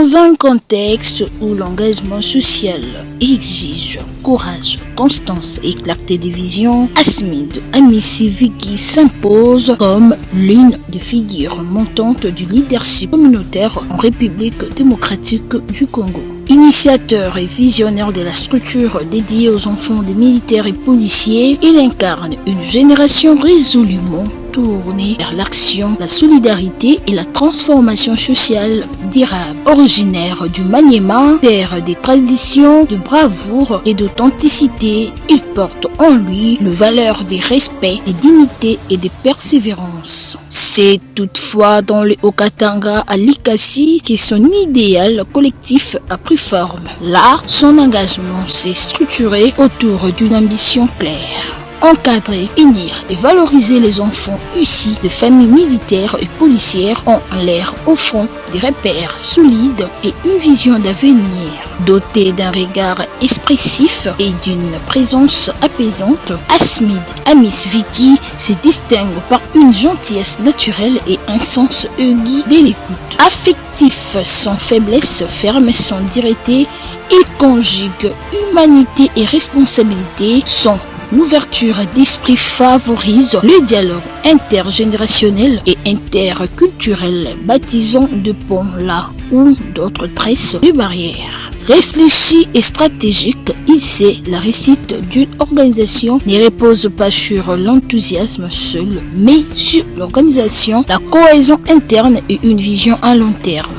Dans un contexte où l'engagement social exige courage, constance et clarté de vision, Asmid Amissi Vicky s'impose comme l'une des figures montantes du leadership communautaire en République démocratique du Congo. Initiateur et visionnaire de la structure dédiée aux enfants des militaires et policiers, il incarne une génération résolument tournée vers l'action, la solidarité et la transformation sociale durable. Originaire du Maniema, terre des traditions, de bravoure et d'authenticité, il porte en lui le valeur des respects, des dignités et des persévérances. C'est toutefois dans le Haut-Katanga à Likasi que son idéal collectif a pris forme. Là, son engagement s'est structuré autour d'une ambition claire. Encadrer, unir et valoriser les enfants issus de familles militaires et policières en leur offrant des repères solides et une vision d'avenir. Doté d'un regard expressif et d'une présence apaisante, Asmid Amissi Vicky se distingue par une gentillesse naturelle et un sens aigu de l'écoute. Affectif sans faiblesse, ferme sans dureté, il conjugue humanité et responsabilité. Son l'ouverture d'esprit favorise le dialogue intergénérationnel et interculturel, baptisant de ponts là où d'autres tressent des barrières. Réfléchi et stratégique, il sait la réussite d'une organisation ne repose pas sur l'enthousiasme seul, mais sur l'organisation, la cohésion interne et une vision à long terme.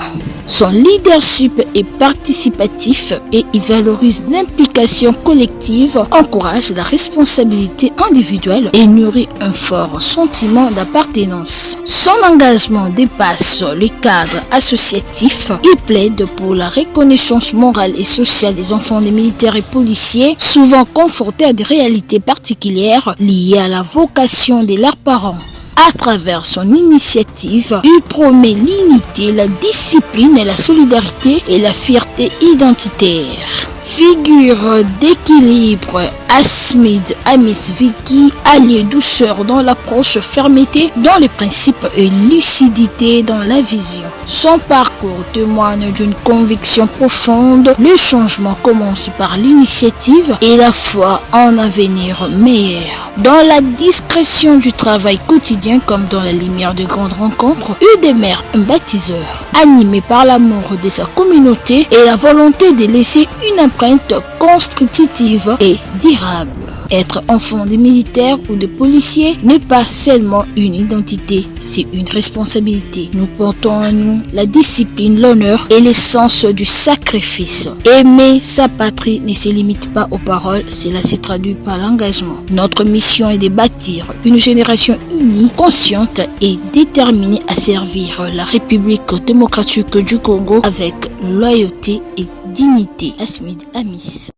Son leadership est participatif et il valorise l'implication collective, encourage la responsabilité individuelle et nourrit un fort sentiment d'appartenance. Son engagement dépasse le cadre associatif. Il plaide pour la reconnaissance morale et sociale des enfants des militaires et policiers, souvent confrontés à des réalités particulières liées à la vocation de leurs parents. À travers son initiative, il promet l'unité, la discipline, la solidarité et la fierté identitaire. Figure d'équilibre, Asmid Amissi Vicky allie douceur dans l'approche, fermeté dans les principes et lucidité dans la vision. Son parcours témoigne d'une conviction profonde. Le changement commence par l'initiative et la foi en un avenir meilleur. Dans la discrétion du travail quotidien comme dans la lumière de grandes rencontres, il demeure un baptiseur, animé par l'amour de sa communauté et la volonté de laisser une empreinte constructive et durable. Être enfant des militaires ou des policiers n'est pas seulement une identité, c'est une responsabilité. Nous portons en nous la discipline, l'honneur et l'essence du sacrifice. Aimer sa patrie ne se limite pas aux paroles, cela se traduit par l'engagement. Notre mission est de bâtir une génération unie, consciente et déterminée à servir la République démocratique du Congo avec loyauté et dignité. Asmid Amissi.